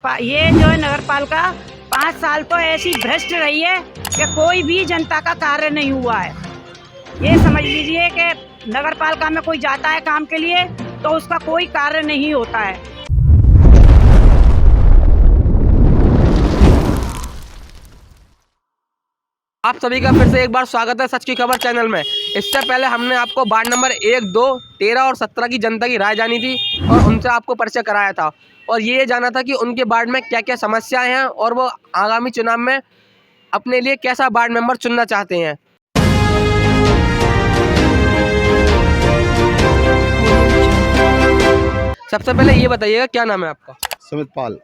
ये जो है नगर पालिका 5 साल तो ऐसी भ्रष्ट रही है कि कोई भी जनता का कार्य नहीं हुआ है। ये समझ लीजिए कि नगर पालिका में कोई जाता है काम के लिए तो उसका कोई कार्य नहीं होता है। आप सभी का फिर से एक बार स्वागत है सच की खबर चैनल में। इससे पहले हमने आपको वार्ड नंबर 1, 2, 13 और 17 की जनता की राय जानी थी और उनसे आपको परिचय कराया था और ये जाना था कि उनके वार्ड में क्या क्या समस्याएं हैं और वो आगामी चुनाव में अपने लिए कैसा वार्ड मेंबर चुनना चाहते हैं। सबसे पहले ये बताइएगा, क्या नाम है आपका? सुमित पाल।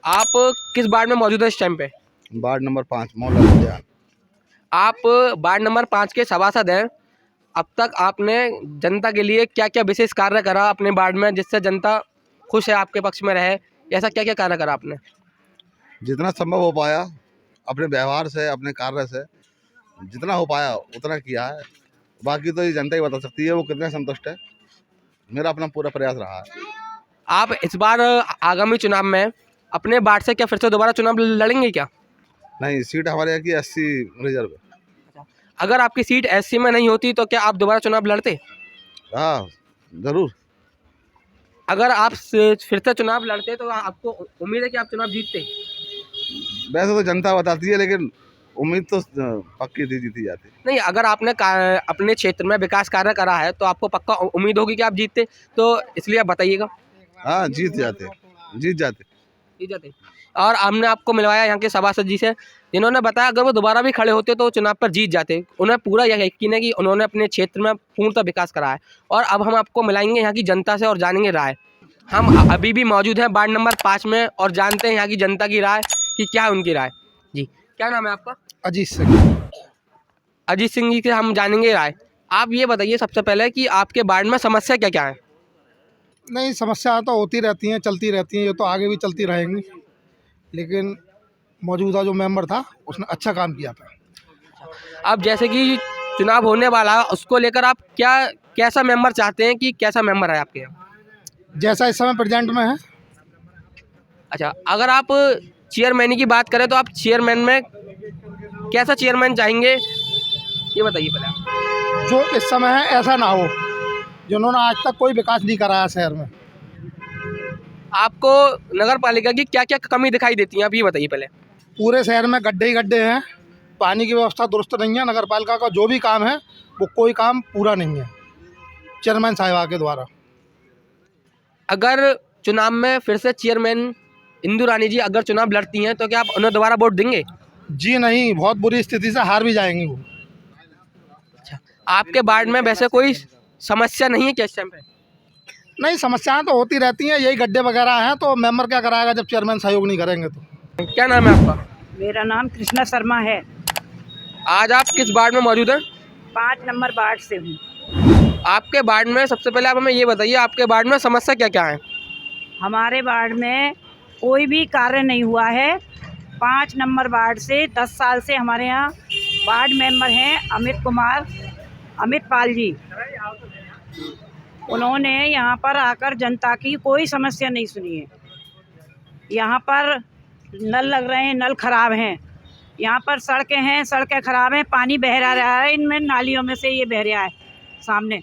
आप किस वार्ड में मौजूद है इस टाइम पे? वार्ड नंबर 5 मौला उद्यान। आप वार्ड नंबर 5 के सभासद हैं। अब तक आपने जनता के लिए क्या क्या विशेष कार्य करा अपने वार्ड में जिससे जनता खुश है, आपके पक्ष में रहे? ऐसा क्या क्या कार्य करा आपने? जितना संभव हो पाया अपने व्यवहार से, अपने कार्य से जितना हो पाया उतना किया है। बाकी तो ये जनता ही बता सकती है वो कितने संतुष्ट है। मेरा अपना पूरा प्रयास रहा है। आप इस बार आगामी चुनाव में अपने वार्ड से क्या फिर से दोबारा चुनाव लड़ेंगे क्या? नहीं, सीट हमारे यहाँ की 80 रिजर्व है। अगर आपकी सीट एससी में नहीं होती तो क्या आप दोबारा चुनाव लड़ते? हाँ, जरूर। अगर आप फिर से चुनाव लड़ते तो आपको उम्मीद है कि आप चुनाव जीतते? वैसे तो जनता बताती है, लेकिन उम्मीद तो पक्की थी, जीती जाती। नहीं, अगर आपने अपने क्षेत्र में विकास कार्य करा है तो आपको पक्का उम्मीद होगी कि आप जीतते, तो इसलिए आप बताइएगा। हाँ, जीत जाते। जीत जाते। और हमने आपको मिलवाया यहाँ के सभासद जी से, जिन्होंने बताया अगर वो दोबारा भी खड़े होते तो वो चुनाव पर जीत जाते। उन्हें पूरा यह यकीन है कि उन्होंने अपने क्षेत्र में पूर्णतः विकास करा है। और अब हम आपको मिलाएंगे यहाँ की जनता से और जानेंगे राय। हम अभी भी मौजूद हैं वार्ड नंबर 5 में और जानते हैं यहाँ की जनता की राय कि क्या है उनकी राय। जी, क्या नाम है आपका? अजीत सिंह। अजीत सिंह जी से हम जानेंगे राय। आप ये बताइए सबसे पहले कि आपके वार्ड में समस्या क्या क्या है? नहीं, समस्या तो होती रहती हैं, चलती रहती हैं, ये तो आगे भी चलती रहेंगी। लेकिन मौजूदा जो मेंबर था उसने अच्छा काम किया था। अब जैसे कि चुनाव होने वाला है उसको लेकर आप क्या कैसा मेंबर चाहते हैं कि कैसा मेंबर है आपके यहाँ? जैसा इस समय प्रेजेंट में है। अच्छा, अगर आप चेयरमैन की बात करें तो आप चेयरमैन में कैसा चेयरमैन चाहेंगे, ये बताइए पहले आप। जो इस समय है ऐसा ना हो जिन्होंने आज तक कोई विकास नहीं कराया शहर में। आपको नगर पालिका की क्या क्या कमी दिखाई देती है, आप ये बताइए पहले। पूरे शहर में गड्ढे ही गड्ढे हैं, पानी की व्यवस्था दुरुस्त नहीं है। नगर पालिका का जो भी काम है वो कोई काम पूरा नहीं है चेयरमैन साहिबा के द्वारा। अगर चुनाव में फिर से चेयरमैन इंदु रानी जी अगर चुनाव लड़ती हैं तो क्या आप उन्हें दोबारा वोट देंगे? जी नहीं, बहुत बुरी स्थिति से हार भी जाएंगी वो। अच्छा, आपके वार्ड में वैसे कोई समस्या नहीं है क्या इस टाइम पे? नहीं, समस्याएं तो होती रहती हैं, यही गड्ढे वगैरह हैं, तो मेंबर क्या कराएगा जब चेयरमैन सहयोग नहीं करेंगे तो। क्या नाम है आपका? मेरा नाम कृष्णा शर्मा है। आज आप किस वार्ड में मौजूद हैं? 5 नंबर वार्ड से हूँ। आपके वार्ड में सबसे पहले आप हमें ये बताइए, आपके वार्ड में समस्या क्या क्या है? हमारे वार्ड में कोई भी कार्य नहीं हुआ है। 5 नंबर वार्ड से 10 साल से हमारे यहाँ वार्ड मेंबर हैं अमित पाल जी। उन्होंने यहाँ पर आकर जनता की कोई समस्या नहीं सुनी है। यहाँ पर नल लग रहे हैं, नल खराब हैं। यहाँ पर सड़कें हैं, सड़कें खराब हैं, पानी बह रहा है इनमें, नालियों में से ये बह रहा है सामने।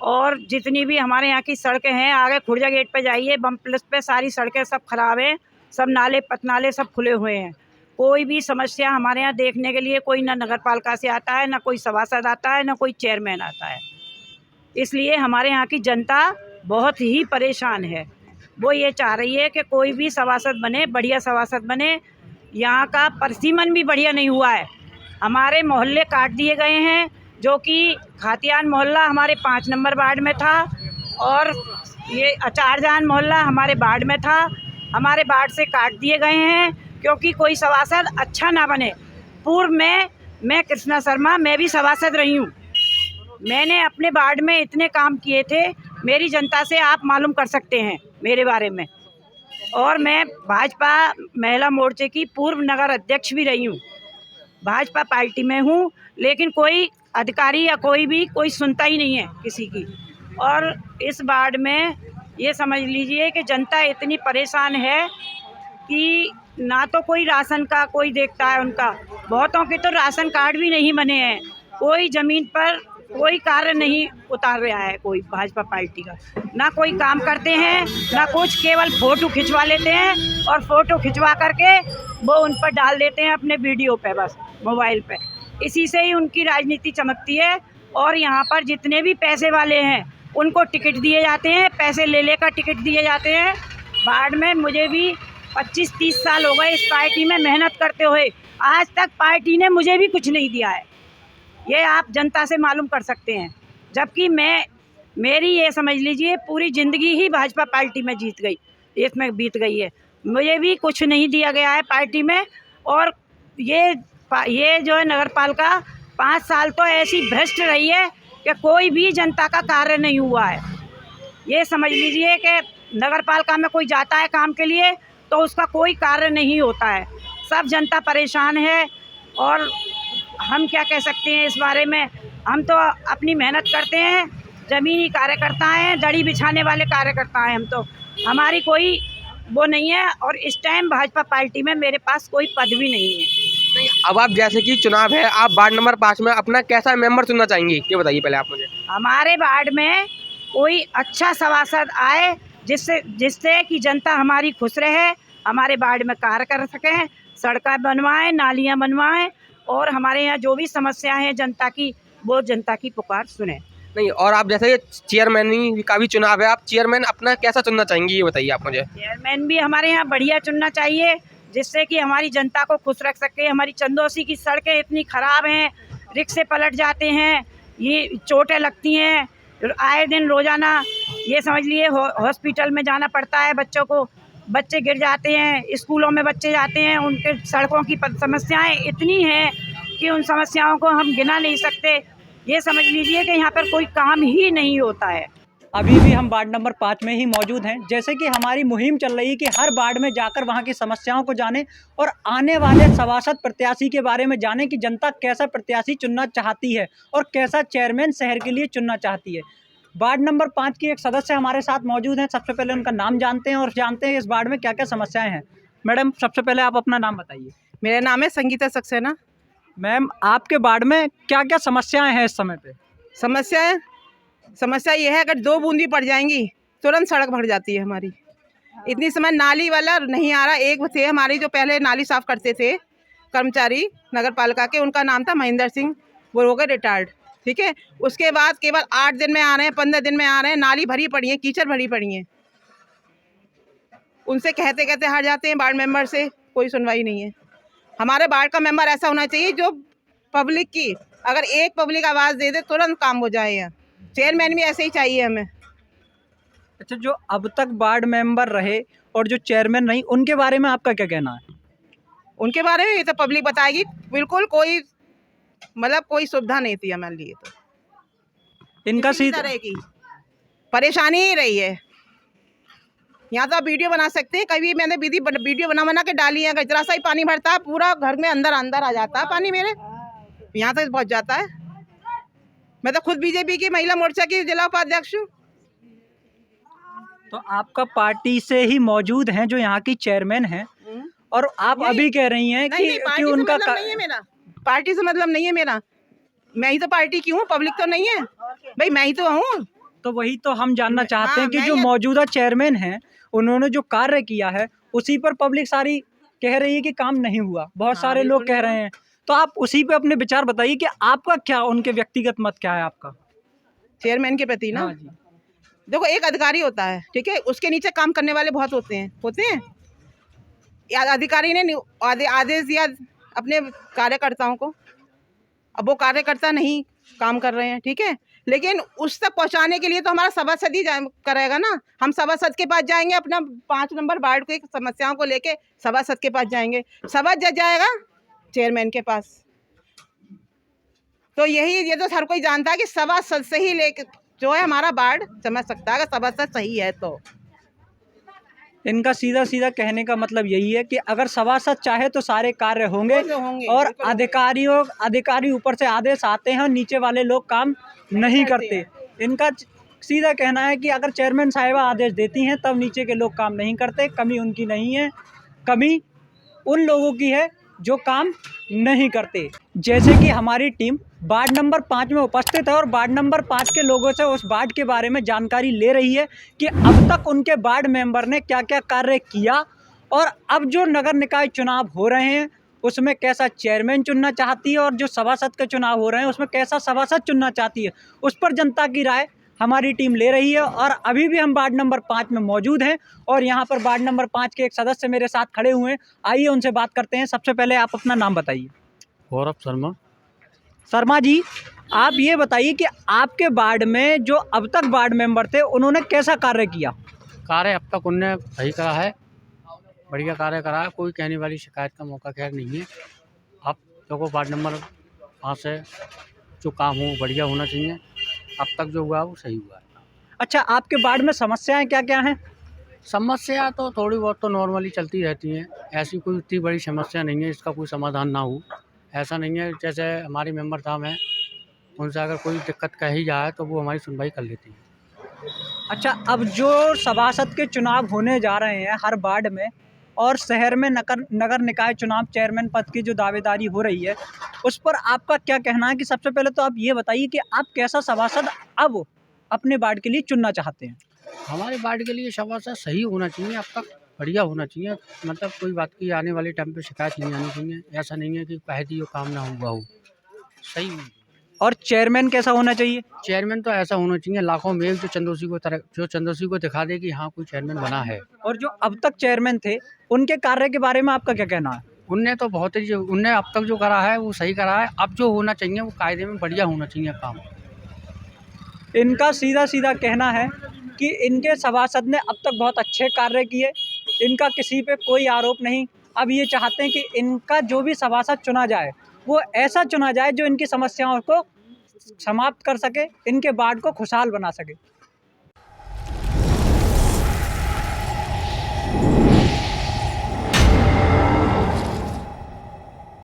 और जितनी भी हमारे यहाँ की सड़कें हैं, आगे खुर्जा गेट पे जाइए, बम प्लस पे सारी सड़कें सब खराब हैं, सब नाले पतनाले सब खुले हुए हैं। कोई भी समस्या हमारे यहाँ देखने के लिए कोई ना नगर पालिका से आता है, ना कोई सभासद आता है, ना कोई चेयरमैन आता है। इसलिए हमारे यहाँ की जनता बहुत ही परेशान है। वो ये चाह रही है कि कोई भी सभासद बने, बढ़िया सभासद बने। यहाँ का परिसीमन भी बढ़िया नहीं हुआ है। हमारे मोहल्ले काट दिए गए हैं, जो कि खातियान मोहल्ला हमारे 5 नंबर वार्ड में था और ये अचारजान मोहल्ला हमारे वार्ड में था। हमारे वार्ड से काट दिए गए हैं क्योंकि कोई सभासद अच्छा ना बने। पूर्व में मैं कृष्णा शर्मा, मैं भी सभासद रही हूँ। मैंने अपने वार्ड में इतने काम किए थे, मेरी जनता से आप मालूम कर सकते हैं मेरे बारे में। और मैं भाजपा महिला मोर्चे की पूर्व नगर अध्यक्ष भी रही हूँ। भाजपा पार्टी में हूँ, लेकिन कोई अधिकारी या कोई सुनता ही नहीं है किसी की। और इस वार्ड में ये समझ लीजिए कि जनता इतनी परेशान है कि ना तो कोई राशन का कोई देखता है उनका, बहुतों के तो राशन कार्ड भी नहीं बने हैं, कोई ज़मीन पर कोई कार्य नहीं उतार रहा है कोई भाजपा पार्टी का, ना कोई काम करते हैं ना कुछ, केवल फ़ोटो खिंचवा लेते हैं और फ़ोटो खिंचवा करके वो उन पर डाल देते हैं अपने वीडियो पे, बस मोबाइल पे, इसी से ही उनकी राजनीति चमकती है। और यहाँ पर जितने भी पैसे वाले हैं उनको टिकट दिए जाते हैं, पैसे ले लेकर टिकट दिए जाते हैं। बाढ़ में मुझे भी 25-30 साल हो गए इस पार्टी में मेहनत करते हुए, आज तक पार्टी ने मुझे भी कुछ नहीं दिया है, ये आप जनता से मालूम कर सकते हैं। जबकि मेरी ये समझ लीजिए पूरी ज़िंदगी ही भाजपा पार्टी में इसमें बीत गई है, मुझे भी कुछ नहीं दिया गया है पार्टी में। और ये जो है नगर पालिका 5 साल तो ऐसी भ्रष्ट रही है कि कोई भी जनता का कार्य नहीं हुआ है। ये समझ लीजिए कि नगर पालिका में कोई जाता है काम के लिए तो उसका कोई कार्य नहीं होता है, सब जनता परेशान है। और हम क्या कह सकते हैं इस बारे में, हम तो अपनी मेहनत करते हैं, ज़मीनी कार्यकर्ता हैं, दड़ी बिछाने वाले कार्यकर्ता हैं हम तो, हमारी कोई वो नहीं है। और इस टाइम भाजपा पार्टी में मेरे पास कोई पद भी नहीं है। नहीं, अब आप जैसे कि चुनाव है, आप वार्ड नंबर 5 में अपना कैसा मेंबर चुनना चाहेंगी, ये बताइए पहले आप मुझे। हमारे वार्ड में कोई अच्छा सभासद आए जिससे कि जनता हमारी खुश रहे, हमारे वार्ड में कार्य कर सकें, सड़कें बनवाएं, नालियां बनवाएं और हमारे यहाँ जो भी समस्याएं हैं जनता की, वो जनता की पुकार सुने। नहीं, और आप जैसे चेयरमैन का भी चुनाव है, आप चेयरमैन अपना कैसा चुनना चाहेंगी, ये बताइए आप मुझे। चेयरमैन भी हमारे यहाँ बढ़िया चुनना चाहिए जिससे कि हमारी जनता को खुश रख सके। हमारी चंदौसी की सड़कें इतनी ख़राब हैं, रिक्शे पलट जाते हैं, ये चोटें लगती हैं आए दिन रोज़ाना, ये समझ लिए हॉस्पिटल में जाना पड़ता है बच्चों को, बच्चे गिर जाते हैं, स्कूलों में बच्चे जाते हैं, उनके सड़कों की समस्याएं इतनी हैं कि उन समस्याओं को हम गिना नहीं सकते। ये समझ लीजिए कि यहाँ पर कोई काम ही नहीं होता है। अभी भी हम वार्ड नंबर 5 में ही मौजूद हैं। जैसे कि हमारी मुहिम चल रही है कि हर वार्ड में जाकर वहाँ की समस्याओं को जानें और आने वाले सभासद प्रत्याशी के बारे में जानें कि जनता कैसा प्रत्याशी चुनना चाहती है और कैसा चेयरमैन शहर के लिए चुनना चाहती है। वार्ड नंबर 5 की एक सदस्य हमारे साथ मौजूद हैं। सबसे पहले उनका नाम जानते हैं और जानते हैं इस वार्ड में क्या क्या समस्याएँ हैं। मैडम, सबसे पहले आप अपना नाम बताइए। मेरा नाम है संगीता सक्सेना। मैम, आपके वार्ड में क्या क्या समस्याएँ हैं इस समय पे? समस्या ये है, अगर 2 बूंदी पड़ जाएंगी तुरंत सड़क भर जाती है हमारी। इतनी समय नाली वाला नहीं आ रहा। एक थे हमारी जो पहले नाली साफ़ करते थे कर्मचारी नगर पालिका के, उनका नाम था महेंद्र सिंह, वो हो गए रिटायर्ड, ठीक है। उसके बाद केवल 8 दिन में आ रहे हैं, 15 दिन में आ रहे हैं, नाली भरी पड़ी है, कीचड़ भरी पड़ी है। उनसे कहते कहते हार जाते हैं वार्ड मेंबर से, कोई सुनवाई नहीं है। हमारे वार्ड का मेंबर ऐसा होना चाहिए जो पब्लिक की, अगर एक पब्लिक आवाज़ दे दे तुरंत काम हो जाए। यहाँ चेयरमैन भी ऐसे ही चाहिए हमें। अच्छा, जो अब तक वार्ड मेंबर रहे और जो चेयरमैन रही, उनके बारे में आपका क्या कहना है? उनके बारे में ये तो पब्लिक बताएगी, बिल्कुल कोई मतलब कोई सुविधा नहीं थी हमारे लिए। तो इनका किसी तरह की परेशानी ही रही है। यहाँ तो आप वीडियो बना सकते हैं, कभी मैंने वीडियो बना के डाली है, जरा सा ही पानी भरता है पूरा घर में अंदर आ जाता है पानी, मेरे यहाँ तक पहुँच जाता है। मैं तो खुद बीजेपी की महिला मोर्चा की जिला उपाध्यक्ष हूँ। तो आपका पार्टी से ही मौजूद हैं जो यहाँ की चेयरमैन हैं, और आप अभी कह रही हैं कि उनका मतलब नहीं है मेरा, पार्टी से मतलब नहीं है मेरा। मैं ही तो पार्टी की हूँ, पब्लिक तो नहीं है भाई, मैं ही तो हूँ। तो वही तो हम जानना चाहते हैं कि मैं जो मौजूदा चेयरमैन हैं उन्होंने जो कार्य किया है उसी पर पब्लिक सारी कह रही है कि काम नहीं हुआ, बहुत सारे लोग कह रहे हैं। तो आप उसी पे अपने विचार बताइए कि आपका क्या, उनके व्यक्तिगत मत क्या है आपका चेयरमैन के प्रति ना? हाँ जी। देखो, एक अधिकारी होता है, ठीक है, उसके नीचे काम करने वाले बहुत होते हैं। अधिकारी ने आदेश दिया अपने कार्यकर्ताओं को, अब वो कार्यकर्ता नहीं काम कर रहे हैं, ठीक है, लेकिन उस तक पहुंचाने के लिए तो हमारा सभासद ही करेगा ना। हम सभासद के पास जाएंगे, अपना 5 नंबर वार्ड की समस्याओं को लेके सभासद के पास जाएंगे, सभासद जाएगा चेयरमैन के पास। तो ये तो हर कोई जानता है कि सभासद से ही लेके जो है हमारा वार्ड समझ सकता है, अगर सभासद सही है तो। इनका सीधा सीधा कहने का मतलब यही है कि अगर सभासद चाहे तो सारे कार्य होंगे, और अधिकारी ऊपर से आदेश आते हैं और नीचे वाले लोग काम नहीं करते। इनका सीधा कहना है कि अगर चेयरमैन साहिबा आदेश देती हैं तब नीचे के लोग काम नहीं करते। कमी उनकी नहीं है, कमी उन लोगों की है जो काम नहीं करते। जैसे कि हमारी टीम वार्ड नंबर 5 में उपस्थित है और वार्ड नंबर 5 के लोगों से उस वार्ड के बारे में जानकारी ले रही है कि अब तक उनके वार्ड मेंबर ने क्या क्या कार्य किया और अब जो नगर निकाय चुनाव हो रहे हैं उसमें कैसा चेयरमैन चुनना चाहती है और जो सभासद के चुनाव हो रहे हैं उसमें कैसा सभासद चुनना चाहती है, उस पर जनता की राय हमारी टीम ले रही है। और अभी भी हम वार्ड नंबर 5 में मौजूद हैं और यहाँ पर वार्ड नंबर 5 के एक सदस्य मेरे साथ खड़े हुए हैं। आइए उनसे बात करते हैं। सबसे पहले आप अपना नाम बताइए। गौरव शर्मा। शर्मा जी, आप ये बताइए कि आपके वार्ड में जो अब तक वार्ड मेंबर थे उन्होंने कैसा कार्य किया? कार्य अब तक उनने सही करा है, बढ़िया कार्य करा है, कोई कहने वाली शिकायत का मौका खैर नहीं है। अब देखो वार्ड नंबर 5 से जो काम हो बढ़िया होना चाहिए, अब तक जो हुआ वो सही हुआ है। अच्छा, आपके वार्ड में समस्याएं क्या क्या हैं? समस्या तो थोड़ी बहुत तो नॉर्मली चलती रहती हैं, ऐसी कोई इतनी बड़ी समस्या नहीं है इसका कोई समाधान ना हो। ऐसा नहीं है, जैसे हमारे मेंबर साहब हैं उनसे अगर कोई दिक्कत कही जाए तो वो हमारी सुनवाई कर लेती हैं। अच्छा, अब जो सभासद के चुनाव होने जा रहे हैं हर वार्ड में और शहर में नगर निकाय चुनाव चेयरमैन पद की जो दावेदारी हो रही है उस पर आपका क्या कहना है? कि सबसे पहले तो आप ये बताइए कि आप कैसा सभासद अब अपने वार्ड के लिए चुनना चाहते हैं? हमारे वार्ड के लिए सभासद सही होना चाहिए, अब तक बढ़िया होना चाहिए, मतलब कोई बात की आने वाले टाइम पे शिकायत नहीं आनी चाहिए। ऐसा नहीं है कि कह दी काम ना हुआ हो, सही। और चेयरमैन कैसा होना चाहिए? चेयरमैन तो ऐसा होना चाहिए लाखों में एक जो चंदोसी को दिखा दे कि हाँ कोई चेयरमैन बना है। और जो अब तक चेयरमैन थे उनके कार्य के बारे में आपका क्या कहना है? उनने तो बहुत ही उनने अब तक जो करा है वो सही करा है, अब जो होना चाहिए वो कायदे में बढ़िया होना चाहिए काम। इनका सीधा सीधा कहना है कि इनके सभासद ने अब तक बहुत अच्छे कार्य किए, इनका किसी पे कोई आरोप नहीं। अब ये चाहते हैं कि इनका जो भी सभासद चुना जाए वो ऐसा चुना जाए जो इनकी समस्याओं को समाप्त कर सके, इनके वार्ड को खुशहाल बना सके।